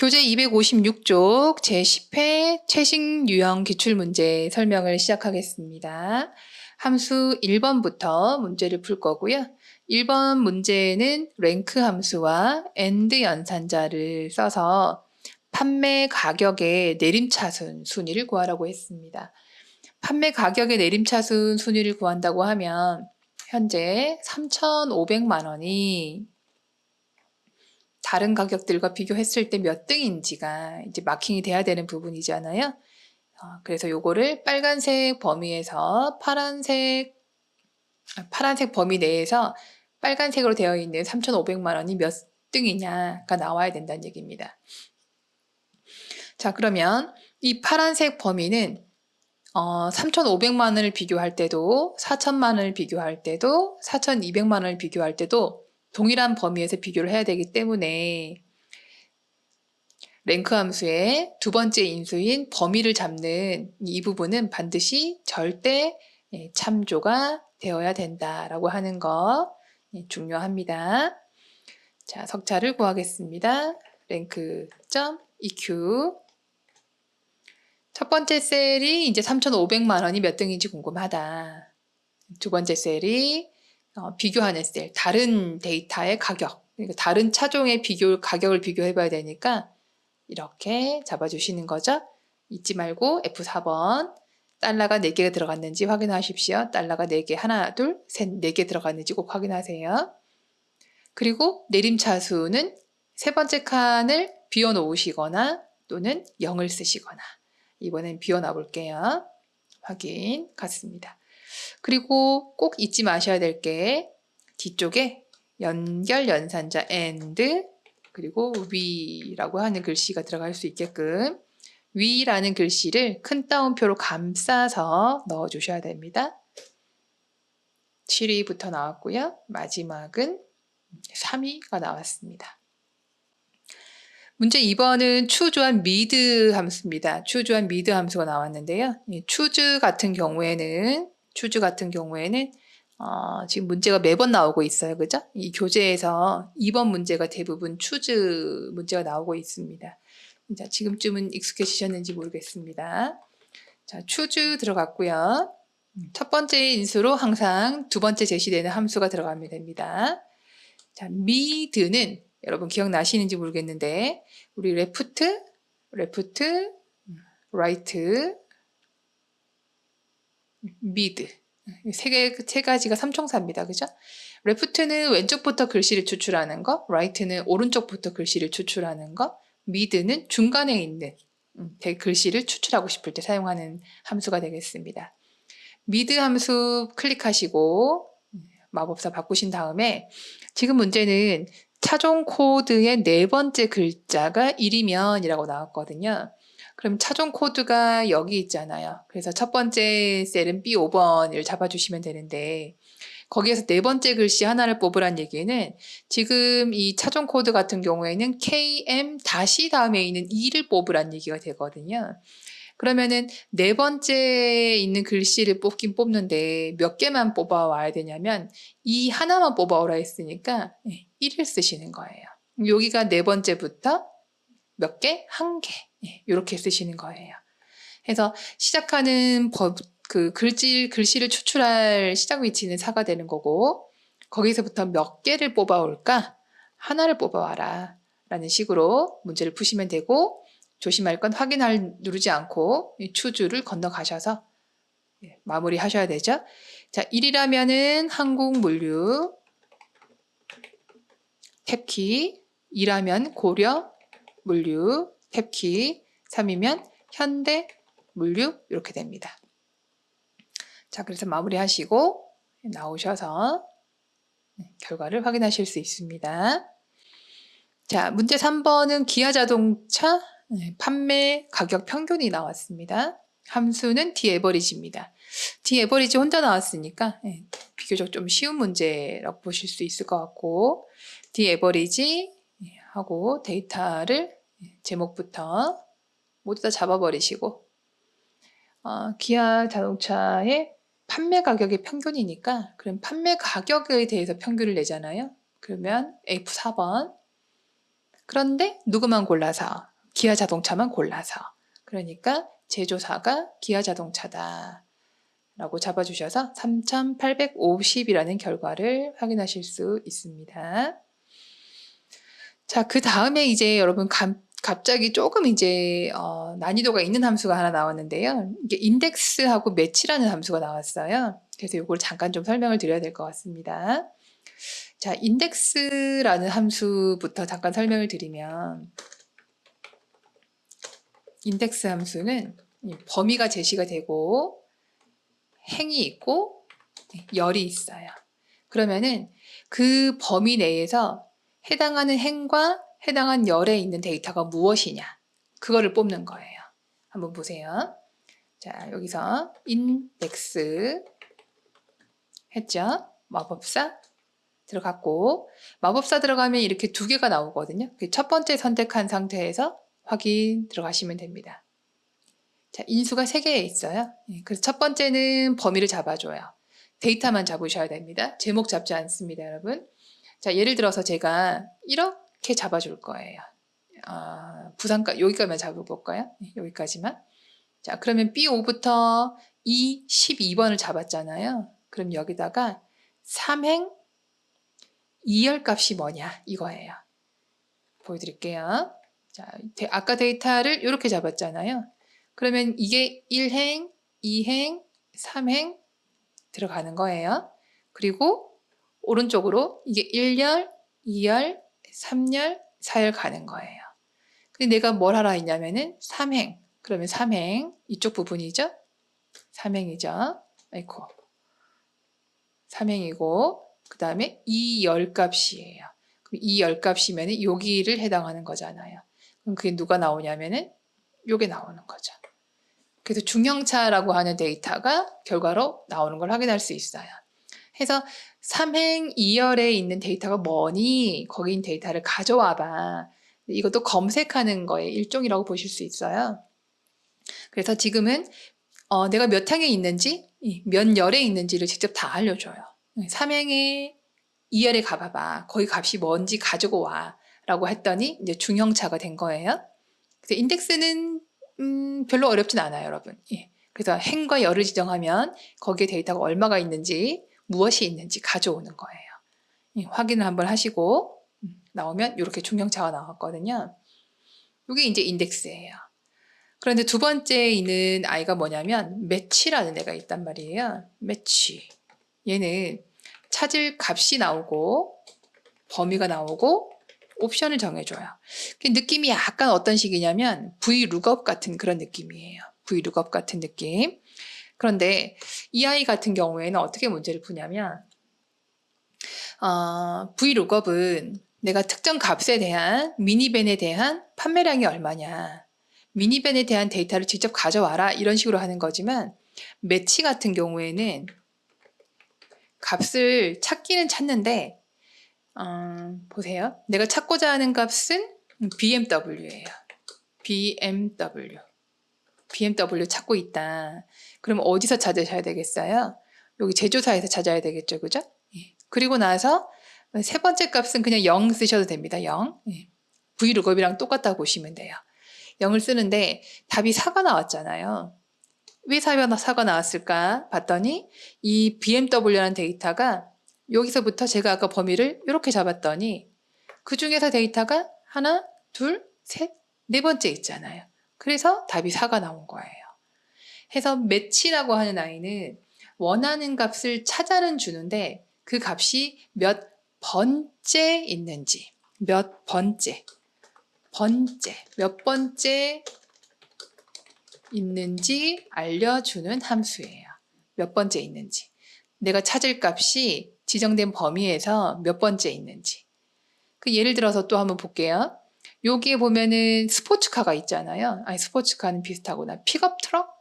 교재 256쪽 제10회 최신 유형 기출문제 설명을 시작하겠습니다. 함수 1번부터 문제를 풀 거고요. 1번 문제는 랭크 함수와 AND 연산자를 써서 판매 가격의 내림차순 순위를 구하라고 했습니다. 판매 가격의 내림차순 순위를 구한다고 하면 현재 3,500만 원이 다른 가격들과 비교했을 때 몇 등인지가 이제 마킹이 돼야 되는 부분이잖아요. 그래서 요거를 빨간색 범위에서 파란색 범위 내에서 빨간색으로 되어 있는 3,500만 원이 몇 등이냐가 나와야 된다는 얘기입니다. 자, 그러면 이 파란색 범위는 3,500만 원을 비교할 때도 4,000만 원을 비교할 때도 4,200만 원을 비교할 때도 동일한 범위에서 비교를 해야 되기 때문에 랭크 함수의 두 번째 인수인 범위를 잡는 이 부분은 반드시 절대 참조가 되어야 된다라고 하는 거 중요합니다. 자, 석차를 구하겠습니다. 랭크.eq 첫 번째 셀이 이제 3,500만 원이 몇 등인지 궁금하다. 두 번째 셀이 비교하는 셀, 다른 데이터의 가격, 그러니까 다른 차종의 가격을 비교해 봐야 되니까 이렇게 잡아주시는 거죠. 잊지 말고 F4번 달러가 4개가 들어갔는지 확인하십시오. 달러가 4개, 하나, 둘, 셋, 4개 들어갔는지 꼭 확인하세요. 그리고 내림차수는 세 번째 칸을 비워놓으시거나 또는 0을 쓰시거나 이번엔 비워놔 볼게요. 확인 갔습니다. 그리고 꼭 잊지 마셔야 될 게 뒤쪽에 연결 연산자 AND 그리고 위라고 하는 글씨가 들어갈 수 있게끔 위라는 글씨를 큰 따옴표로 감싸서 넣어 주셔야 됩니다. 7위부터 나왔고요. 마지막은 3위가 나왔습니다. 문제 2번은 choose mid 함수입니다. choose mid 함수가 나왔는데요. choose 같은 경우에는 지금 문제가 매번 나오고 있어요. 그죠? 이 교재에서 2번 문제가 대부분 choose 문제가 나오고 있습니다. 자, 지금쯤은 익숙해지셨는지 모르겠습니다. 자, choose 들어갔고요. 첫 번째 인수로 항상 두 번째 제시되는 함수가 들어가면 됩니다. 자, mid는 여러분 기억나시는지 모르겠는데 우리 left, right, mid 세 가지가 삼총사입니다. 그죠? left는 왼쪽부터 글씨를 추출하는 거, right는 오른쪽부터 글씨를 추출하는 거, mid는 중간에 있는 글씨를 추출하고 싶을 때 사용하는 함수가 되겠습니다. mid 함수 클릭하시고 마법사 바꾸신 다음에 지금 문제는 차종 코드의 네 번째 글자가 1이면 이라고 나왔거든요. 그럼 차종 코드가 여기 있잖아요. 그래서 첫 번째 셀은 B5번을 잡아주시면 되는데 거기에서 네 번째 글씨 하나를 뽑으란 얘기는 지금 이 차종 코드 같은 경우에는 KM 다시 다음에 있는 2를 뽑으란 얘기가 되거든요. 그러면은 네 번째에 있는 글씨를 뽑긴 뽑는데 몇 개만 뽑아와야 되냐면 이 하나만 뽑아오라 했으니까 1을 쓰시는 거예요. 여기가 네 번째부터 몇 개? 한 개. 이렇게 쓰시는 거예요. 그래서 시작하는 글씨를 추출할 시작 위치는 4가 되는 거고 거기서부터 몇 개를 뽑아올까? 하나를 뽑아와라 라는 식으로 문제를 푸시면 되고 조심할 건 확인할 누르지 않고 추주를 건너가셔서 마무리 하셔야 되죠. 자, 1이라면은 한국물류 탭키, 2라면 고려 물류 탭키, 3이면 현대 물류 이렇게 됩니다. 자, 그래서 마무리 하시고 나오셔서 결과를 확인하실 수 있습니다. 자, 문제 3번은 기아자동차 판매 가격 평균이 나왔습니다. 함수는 D에버리지입니다. D에버리지 혼자 나왔으니까 비교적 좀 쉬운 문제라고 보실 수 있을 것 같고 D에버리지 하고 데이터를 제목부터 모두 다 잡아버리시고 기아 자동차의 판매 가격의 평균이니까 그럼 판매 가격에 대해서 평균을 내잖아요. 그러면 F4번 그런데 누구만 골라서 기아 자동차만 골라서. 그러니까 제조사가 기아 자동차다 라고 잡아주셔서 3850이라는 결과를 확인하실 수 있습니다. 자, 그 다음에 이제 여러분 갑자기 조금 이제 난이도가 있는 함수가 하나 나왔는데요. 이게 인덱스하고 매치라는 함수가 나왔어요. 그래서 이걸 잠깐 좀 설명을 드려야 될 것 같습니다. 자, 인덱스라는 함수부터 잠깐 설명을 드리면, 인덱스 함수는 범위가 제시가 되고 행이 있고 열이 있어요. 그러면은 그 범위 내에서 해당하는 행과 해당한 열에 있는 데이터가 무엇이냐, 그거를 뽑는 거예요. 한번 보세요. 자, 여기서 인덱스 했죠. 마법사 들어갔고, 마법사 들어가면 이렇게 두 개가 나오거든요. 첫 번째 선택한 상태에서 확인 들어가시면 됩니다. 자, 인수가 3개 있어요. 그래서 첫 번째는 범위를 잡아줘요. 데이터만 잡으셔야 됩니다. 제목 잡지 않습니다, 여러분. 자, 예를 들어서 제가 이렇게 잡아줄 거예요. 부산까지, 여기까지만 잡아볼까요? 여기까지만. 자, 그러면 B5부터 E 12번을 잡았잖아요. 그럼 여기다가 3행 2열 값이 뭐냐, 이거예요. 보여드릴게요. 자, 아까 데이터를 이렇게 잡았잖아요. 그러면 이게 1행, 2행, 3행 들어가는 거예요. 그리고 오른쪽으로 이게 1열, 2열, 3열, 4열 가는 거예요. 근데 내가 뭘 하라 했냐면은 3행. 그러면 3행, 이쪽 부분이죠? 3행이죠? 아이고. 3행이고, 그 다음에 이 열값이에요. 그럼 이 열값이면 여기를 해당하는 거잖아요. 그럼 그게 누가 나오냐면은 요게 나오는 거죠. 그래서 중형차라고 하는 데이터가 결과로 나오는 걸 확인할 수 있어요. 해서 3행 2열에 있는 데이터가 뭐니? 거기 있는 데이터를 가져와 봐. 이것도 검색하는 거의 일종이라고 보실 수 있어요. 그래서 지금은 내가 몇 행에 있는지, 몇 열에 있는지를 직접 다 알려줘요. 3행에 2열에 가봐봐. 거기 값이 뭔지 가지고 와. 라고 했더니 이제 중형차가 된 거예요. 그래서 인덱스는 별로 어렵진 않아요, 여러분. 그래서 행과 열을 지정하면 거기에 데이터가 얼마가 있는지, 무엇이 있는지 가져오는 거예요. 확인을 한번 하시고 나오면 이렇게 중형차가 나왔거든요. 이게 이제 인덱스예요. 그런데 두 번째 있는 아이가 뭐냐면 매치라는 애가 있단 말이에요. 매치. 얘는 찾을 값이 나오고 범위가 나오고 옵션을 정해줘요. 느낌이 약간 어떤 식이냐면 VLOOKUP 같은 그런 느낌이에요. VLOOKUP 같은 느낌. 그런데 이 아이 같은 경우에는 어떻게 문제를 푸냐면 VLOOKUP은 내가 특정 값에 대한 미니밴에 대한 판매량이 얼마냐, 미니밴에 대한 데이터를 직접 가져와라, 이런 식으로 하는 거지만 매치 같은 경우에는 값을 찾기는 찾는데 보세요. 내가 찾고자 하는 값은 BMW예요. BMW 찾고 있다. 그럼 어디서 찾으셔야 되겠어요? 여기 제조사에서 찾아야 되겠죠, 그죠? 그리고 나서 세 번째 값은 그냥 0 쓰셔도 됩니다. 0. VLOOKUP이랑 똑같다고 보시면 돼요. 0을 쓰는데 답이 4가 나왔잖아요. 왜 4가 나왔을까 봤더니 이 BMW라는 데이터가 여기서부터 제가 아까 범위를 이렇게 잡았더니 그 중에서 데이터가 하나, 둘, 셋, 네 번째 있잖아요. 그래서 답이 4가 나온 거예요. 해서 매치라고 하는 아이는 원하는 값을 찾아는 주는데 그 값이 몇 번째 있는지, 몇 번째 있는지 알려주는 함수예요. 몇 번째 있는지. 내가 찾을 값이 지정된 범위에서 몇 번째 있는지. 그 예를 들어서 또 한번 볼게요. 여기에 보면은 스포츠카가 있잖아요. 아니, 스포츠카는 비슷하구나. 픽업 트럭?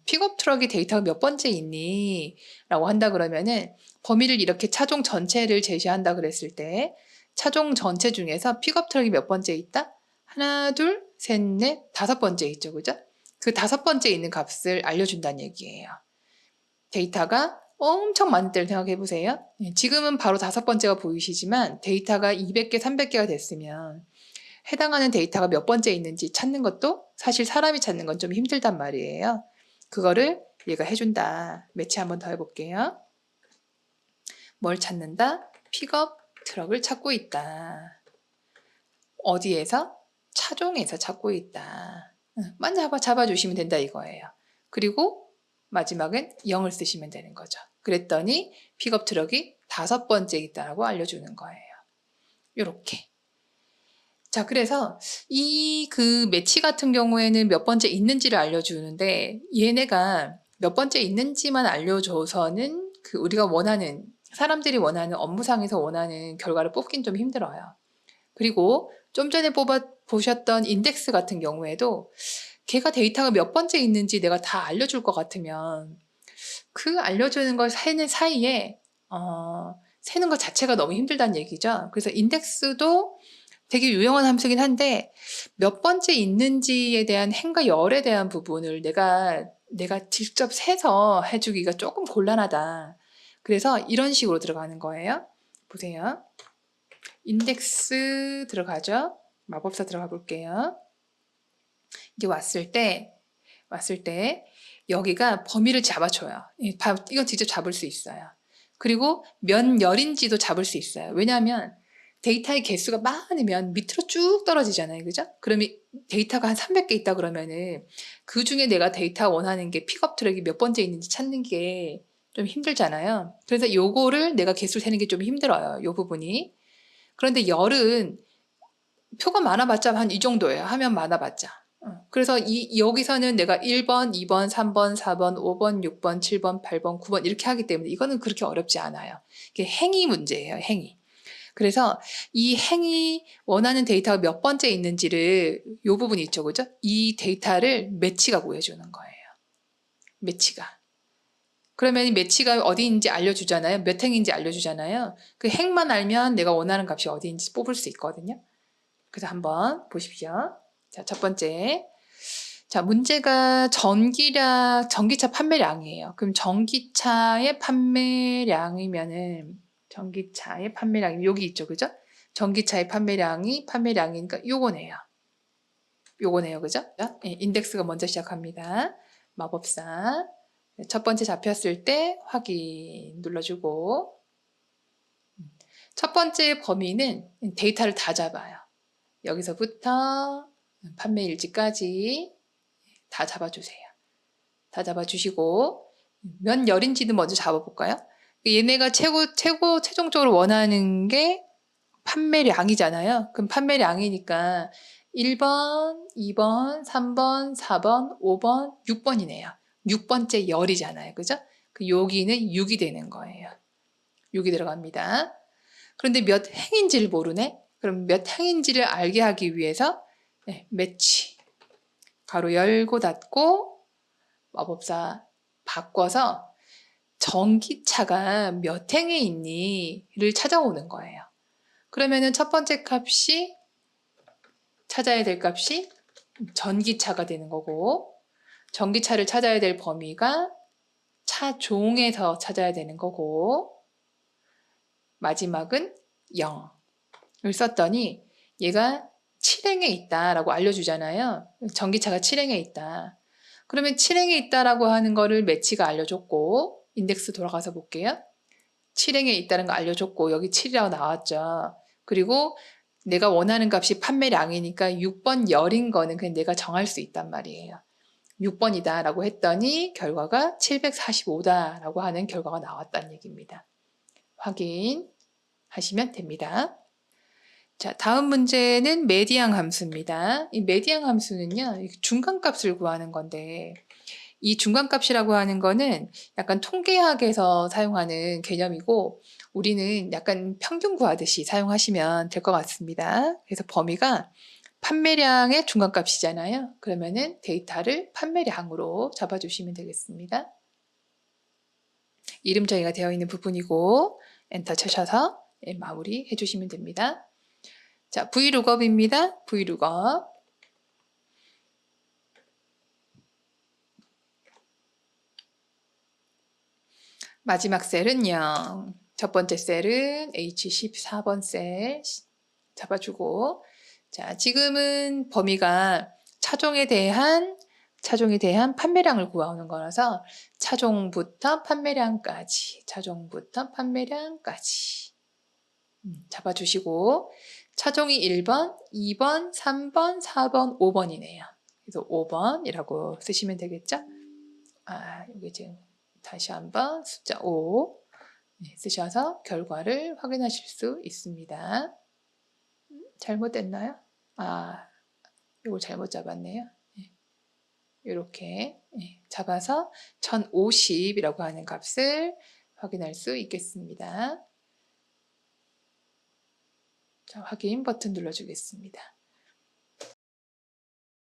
픽업 트럭의 데이터가 몇 번째 있니? 라고 한다 그러면은 범위를 이렇게 차종 전체를 제시한다 그랬을 때 차종 전체 중에서 픽업 트럭이 몇 번째 있다? 하나, 둘, 셋, 넷, 5번째 있죠. 그죠? 그 5번째 있는 값을 알려준다는 얘기예요. 데이터가 엄청 많을 때를 생각해 보세요. 지금은 바로 5번째가 보이시지만 데이터가 200개, 300개가 됐으면 해당하는 데이터가 몇 번째 있는지 찾는 것도 사실 사람이 찾는 건 좀 힘들단 말이에요. 그거를 얘가 해준다. 매치 한번 더 해볼게요. 뭘 찾는다? 픽업 트럭을 찾고 있다. 어디에서? 차종에서 찾고 있다. 만 잡아주시면 된다 이거예요. 그리고 마지막엔 0을 쓰시면 되는 거죠. 그랬더니 픽업 트럭이 5번째 있다라고 알려주는 거예요. 요렇게. 자, 그래서 이 그 매치 같은 경우에는 몇 번째 있는지를 알려주는데 얘네가 몇 번째 있는지만 알려줘서는 그 우리가 원하는 사람들이 원하는 업무상에서 원하는 결과를 뽑긴 좀 힘들어요. 그리고 좀 전에 보셨던 인덱스 같은 경우에도 걔가 데이터가 몇 번째 있는지 내가 다 알려줄 것 같으면 그 알려주는 걸 세는 사이에 세는 것 자체가 너무 힘들다는 얘기죠. 그래서 인덱스도 되게 유용한 함수긴 한데 몇 번째 있는지에 대한 행과 열에 대한 부분을 내가 직접 세서 해주기가 조금 곤란하다. 그래서 이런 식으로 들어가는 거예요. 보세요. 인덱스 들어가죠. 마법사 들어가 볼게요. 이제 왔을 때 여기가 범위를 잡아줘요. 이건 직접 잡을 수 있어요. 그리고 몇 열인지도 잡을 수 있어요. 왜냐하면 데이터의 개수가 많으면 밑으로 쭉 떨어지잖아요. 그죠? 그러면 데이터가 한 300개 있다 그러면은 그 중에 내가 데이터 원하는 게 픽업 트랙이 몇 번째 있는지 찾는 게 좀 힘들잖아요. 그래서 요거를 내가 개수를 세는 게 좀 힘들어요. 요 부분이. 그런데 열은 표가 많아봤자 한 이 정도예요. 하면 많아봤자. 그래서 여기서는 내가 1번, 2번, 3번, 4번, 5번, 6번, 7번, 8번, 9번 이렇게 하기 때문에 이거는 그렇게 어렵지 않아요. 이게 행위 문제예요. 행위. 그래서 이 행위 원하는 데이터가 몇 번째 있는지를 이 부분이 있죠. 그죠? 이 데이터를 매치가 구해주는 거예요. 매치가. 그러면 이 매치가 어디인지 알려주잖아요. 몇 행인지 알려주잖아요. 그 행만 알면 내가 원하는 값이 어디인지 뽑을 수 있거든요. 그래서 한번 보십시오. 자, 첫 번째. 자, 문제가 전기차 판매량이에요. 그럼 전기차의 판매량이면은 여기 있죠. 그죠? 전기차의 판매량이니까 요거네요. 그죠? 인덱스가 먼저 시작합니다. 마법사. 첫 번째 잡혔을 때 확인 눌러주고 첫 번째 범위는 데이터를 다 잡아요. 여기서부터 판매 일지까지 다 잡아주세요. 다 잡아주시고 몇 열인지는 먼저 잡아볼까요? 얘네가 최종적으로 원하는 게 판매량이잖아요. 그럼 판매량이니까 1번, 2번, 3번, 4번, 5번, 6번이네요. 6번째 열이잖아요. 그죠? 여기는 6이 되는 거예요. 6이 들어갑니다. 그런데 몇 행인지를 모르네? 그럼 몇 행인지를 알게 하기 위해서 매치 가로 열고 닫고 마법사 바꿔서 전기차가 몇 행에 있니를 찾아오는 거예요. 그러면은 첫 번째 값이 찾아야 될 값이 전기차가 되는 거고 전기차를 찾아야 될 범위가 차종에서 찾아야 되는 거고 마지막은 0을 썼더니 얘가 7행에 있다라고 알려주잖아요. 전기차가 7행에 있다. 그러면 7행에 있다라고 하는 거를 매치가 알려줬고 인덱스 돌아가서 볼게요. 7행에 있다는 거 알려줬고 여기 7이라고 나왔죠. 그리고 내가 원하는 값이 판매량이니까 6번 열인 거는 그냥 내가 정할 수 있단 말이에요. 6번이다 라고 했더니 결과가 745다 라고 하는 결과가 나왔다는 얘기입니다. 확인하시면 됩니다. 자, 다음 문제는 메디안 함수입니다. 이 메디안 함수는요, 중간값을 구하는 건데, 이 중간값이라고 하는 거는 약간 통계학에서 사용하는 개념이고, 우리는 약간 평균 구하듯이 사용하시면 될 것 같습니다. 그래서 범위가 판매량의 중간값이잖아요. 그러면은 데이터를 판매량으로 잡아주시면 되겠습니다. 이름 정의가 되어 있는 부분이고, 엔터 쳐셔서 마무리 해주시면 됩니다. 자, VLOOKUP입니다. VLOOKUP. 마지막 셀은 0. 첫 번째 셀은 H14번 셀 잡아주고 자, 지금은 범위가 차종에 대한 판매량을 구하는 거라서 차종부터 판매량까지 잡아주시고 차종이 1번, 2번, 3번, 4번, 5번이네요. 그래서 5번이라고 쓰시면 되겠죠? 여기 지금 다시 한번 숫자 5 쓰셔서 결과를 확인하실 수 있습니다. 잘못됐나요? 이걸 잘못 잡았네요. 이렇게 잡아서 1050이라고 하는 값을 확인할 수 있겠습니다. 자, 확인 버튼 눌러주겠습니다.